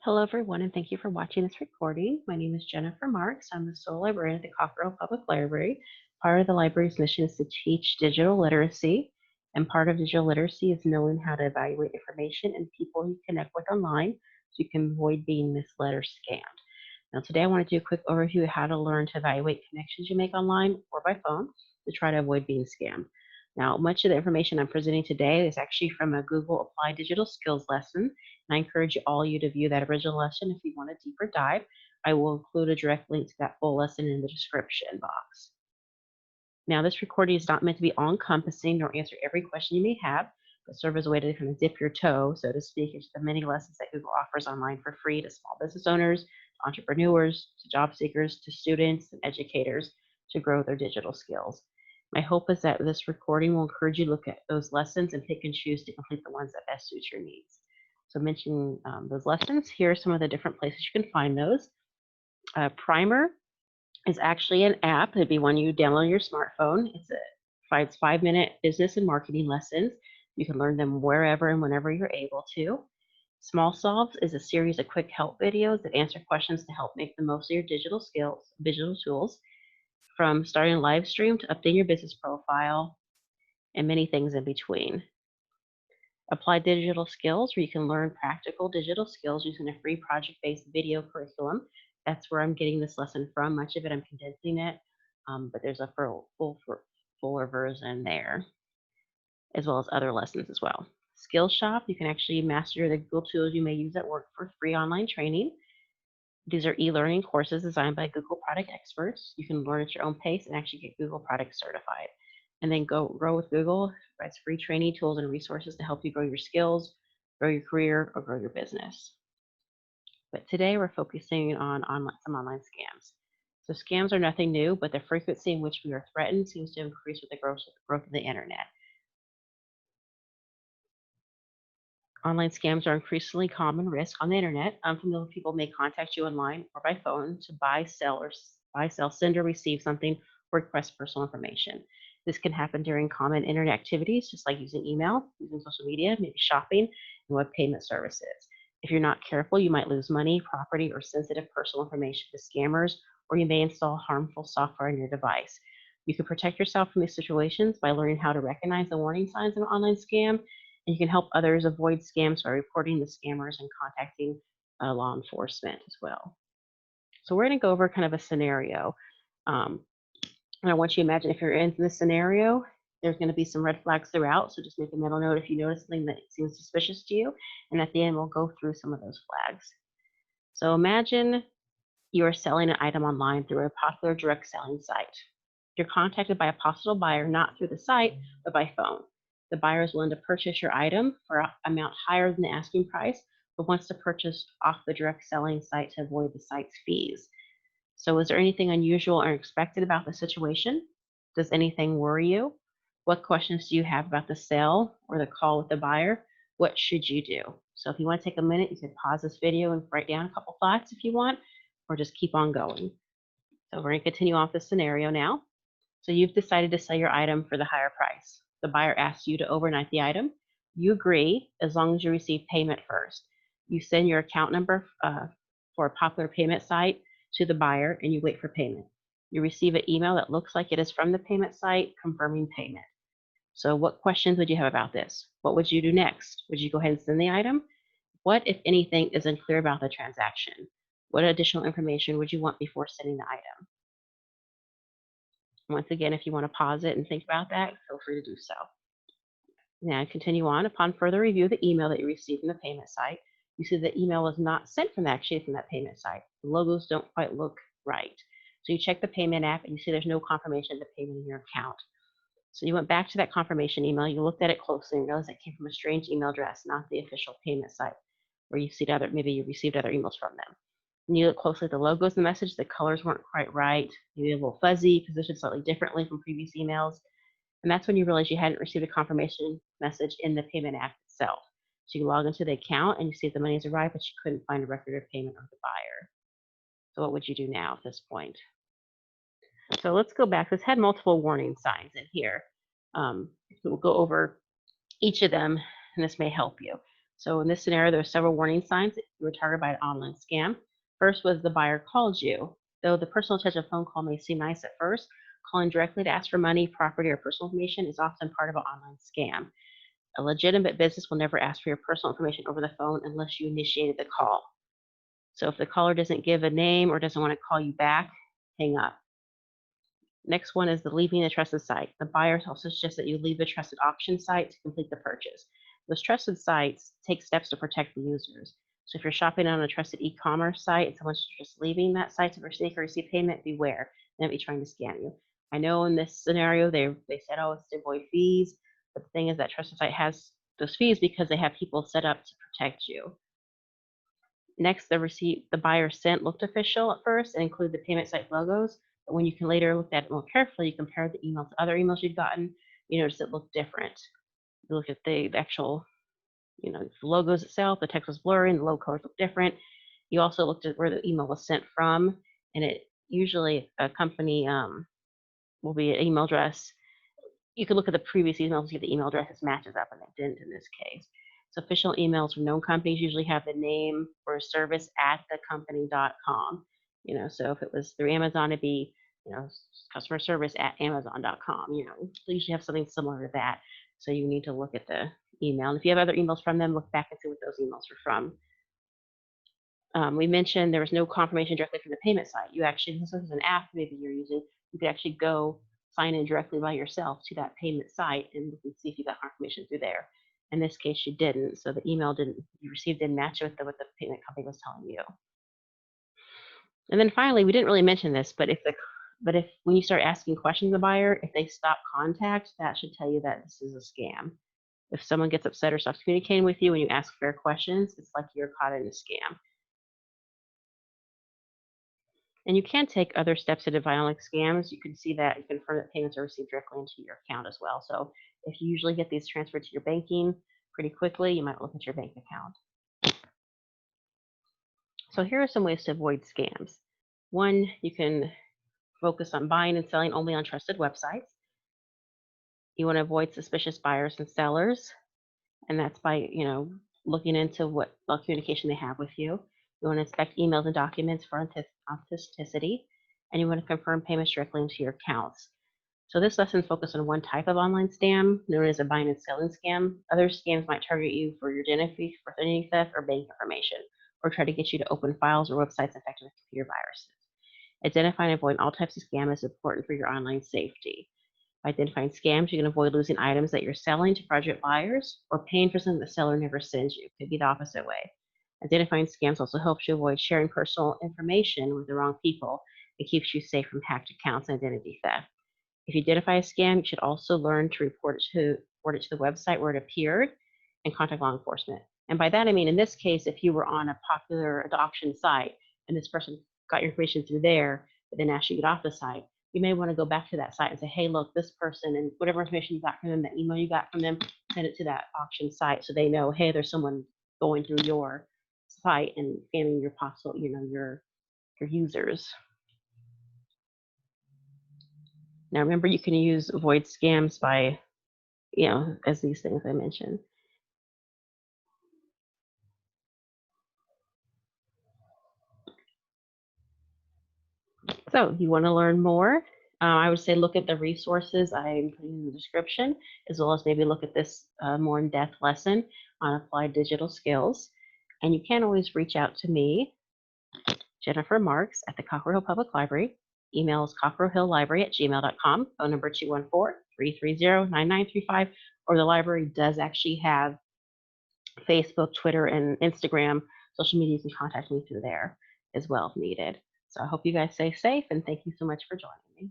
Hello, everyone, and thank you for watching this recording. My name is Jennifer Marks. I'm the sole librarian at the Cockrell Public Library. Part of the library's mission is to teach digital literacy, and part of digital literacy is knowing how to evaluate information and people you connect with online so you can avoid being misled or scammed. Now, today I want to do a quick overview of how to learn to evaluate connections you make online or by phone to try to avoid being scammed. Now, much of the information I'm presenting today is actually from a Google Applied Digital Skills lesson, and I encourage all you to view that original lesson if you want a deeper dive. I will include a direct link to that full lesson in the description box. Now, this recording is not meant to be all encompassing nor answer every question you may have, but serve as a way to kind of dip your toe, so to speak, into the many lessons that Google offers online for free to small business owners, to entrepreneurs, to job seekers, to students and educators to grow their digital skills. My hope is that this recording will encourage you to look at those lessons and pick and choose to complete the ones that best suit your needs. So, mentioning those lessons, here are some of the different places you can find those. Primer is actually an app. It'd be one you download on your smartphone. Provides 5-minute business and marketing lessons. You can learn them wherever and whenever you're able to. Small Solves is a series of quick help videos that answer questions to help make the most of your digital skills, digital tools, from starting a live stream to updating your business profile and many things in between. Apply Digital Skills, where you can learn practical digital skills using a free project-based video curriculum. That's where I'm getting this lesson from. Much of it I'm condensing it, but there's a fuller version there, as well as other lessons as well. Skillshop, you can actually master the Google tools you may use at work for free online training. These are e-learning courses designed by Google product experts. You can learn at your own pace and actually get Google product certified. And then Go Grow with Google provides free training tools and resources to help you grow your skills, grow your career, or grow your business. But today we're focusing on some online scams. So scams are nothing new, but the frequency in which we are threatened seems to increase with the growth of the internet. Online scams are increasingly common risk on the internet. Unfamiliar people may contact you online or by phone to buy, sell, send, or receive something or request personal information. This can happen during common internet activities, just like using email, using social media, maybe shopping, and web payment services. If you're not careful, you might lose money, property, or sensitive personal information to scammers, or you may install harmful software on your device. You can protect yourself from these situations by learning how to recognize the warning signs of an online scam, and you can help others avoid scams by reporting the scammers and contacting law enforcement as well. So we're going to go over kind of a scenario. Um, and I want you to imagine if you're in this scenario, there's going to be some red flags throughout. So just make a mental note if you notice something that seems suspicious to you. And at the end, we'll go through some of those flags. So imagine you are selling an item online through a popular direct selling site. You're contacted by a possible buyer not through the site, but by phone. The buyer is willing to purchase your item for an amount higher than the asking price, but wants to purchase off the direct selling site to avoid the site's fees. So, is there anything unusual or unexpected about the situation? Does anything worry you? What questions do you have about the sale or the call with the buyer? What should you do? So, if you want to take a minute, you can pause this video and write down a couple thoughts if you want, or just keep on going. So, we're going to continue off the scenario now. So you've decided to sell your item for the higher price. The buyer asks you to overnight the item. You agree as long as you receive payment first. You send your account number for a popular payment site to the buyer and you wait for payment. You receive an email that looks like it is from the payment site confirming payment. So what questions would you have about this? What would you do next? Would you go ahead and send the item? What, if anything, is unclear about the transaction? What additional information would you want before sending the item? Once again, if you want to pause it and think about that, feel free to do so. Now, continue on. Upon further review of the email that you received from the payment site, you see the email was not sent from that payment site. The logos don't quite look right. So you check the payment app and you see there's no confirmation of the payment in your account. So you went back to that confirmation email, you looked at it closely and realized it came from a strange email address, not the official payment site, where maybe you received other emails from them. When you look closely at the logos in the message, the colors weren't quite right, maybe a little fuzzy, positioned slightly differently from previous emails. And that's when you realize you hadn't received a confirmation message in the payment app itself. So you log into the account and you see the money has arrived, but you couldn't find a record of payment of the buyer. So what would you do now at this point? So let's go back. This had multiple warning signs in here. So we'll go over each of them, and this may help you. So in this scenario, there are several warning signs that you were targeted by an online scam. First was the buyer called you. Though the personal touch of phone call may seem nice at first, calling directly to ask for money, property, or personal information is often part of an online scam. A legitimate business will never ask for your personal information over the phone unless you initiated the call. So if the caller doesn't give a name or doesn't want to call you back, hang up. Next one is the leaving a trusted site. The buyers also suggest that you leave a trusted auction site to complete the purchase. Those trusted sites take steps to protect the users. So if you're shopping on a trusted e-commerce site and someone's just leaving that site to receive payment, beware. They might be trying to scam you. I know in this scenario they said, oh, it's to avoid fees, but the thing is that trusted site has those fees because they have people set up to protect you. Next, the receipt the buyer sent looked official at first and included the payment site logos, but when you can later look at it more carefully, you compare the email to other emails you've gotten, you notice it looked different. You look at the actual, the logos itself, the text was blurry, and the logo colors look different. You also looked at where the email was sent from, and it usually a company will be an email address. You could look at the previous emails to see if the email address matches up, and it didn't in this case. So official emails from known companies usually have the name or service at thecompany.com. So if it was through Amazon, it'd be, customer service at amazon.com. They usually have something similar to that. So you need to look at the email. And if you have other emails from them, look back and see what those emails are from. We mentioned there was no confirmation directly from the payment site. You actually, this is an app maybe you're using, you could actually go sign in directly by yourself to that payment site and you can see if you got confirmation through there. In this case, you didn't, so the email you received didn't match with what the payment company was telling you. And then finally, we didn't really mention this, but if when you start asking questions of the buyer, if they stop contact, that should tell you that this is a scam. If someone gets upset or stops communicating with you when you ask fair questions, it's like you're caught in a scam. And you can take other steps to defy online scams. You can see that you confirm that payments are received directly into your account as well. So if you usually get these transferred to your banking pretty quickly, you might look at your bank account. So here are some ways to avoid scams. One, you can focus on buying and selling only on trusted websites. You want to avoid suspicious buyers and sellers, and that's by looking into what communication they have with you. You want to inspect emails and documents for authenticity, and you want to confirm payments directly into your accounts. So this lesson focused on one type of online scam, known as a buying and selling scam. Other scams might target you for your identity theft or bank information, or try to get you to open files or websites infected with computer viruses. Identifying and avoiding all types of scam is important for your online safety. By identifying scams, you can avoid losing items that you're selling to fraudulent buyers or paying for something the seller never sends you. It could be the opposite way. Identifying scams also helps you avoid sharing personal information with the wrong people. It keeps you safe from hacked accounts and identity theft. If you identify a scam, you should also learn to report it to the website where it appeared and contact law enforcement. And by that, I mean, in this case, if you were on a popular adoption site and this person got your information through there, but then asked you to get off the site, you may want to go back to that site and say, hey, look, this person and whatever information you got from them, that email you got from them, send it to that auction site so they know, hey, there's someone going through your site and scamming your possible, your users. Now, remember, you can avoid scams by, as these things I mentioned. So, you want to learn more? I would say look at the resources I'm putting in the description, as well as maybe look at this more in-depth lesson on applied digital skills. And you can always reach out to me, Jennifer Marks, at the Cockrell Hill Public Library. Email is cockrellhilllibrary@gmail.com. Phone number 214-330-9935. Or the library does actually have Facebook, Twitter, and Instagram social media. You can contact me through there as well if needed. So I hope you guys stay safe, and thank you so much for joining me.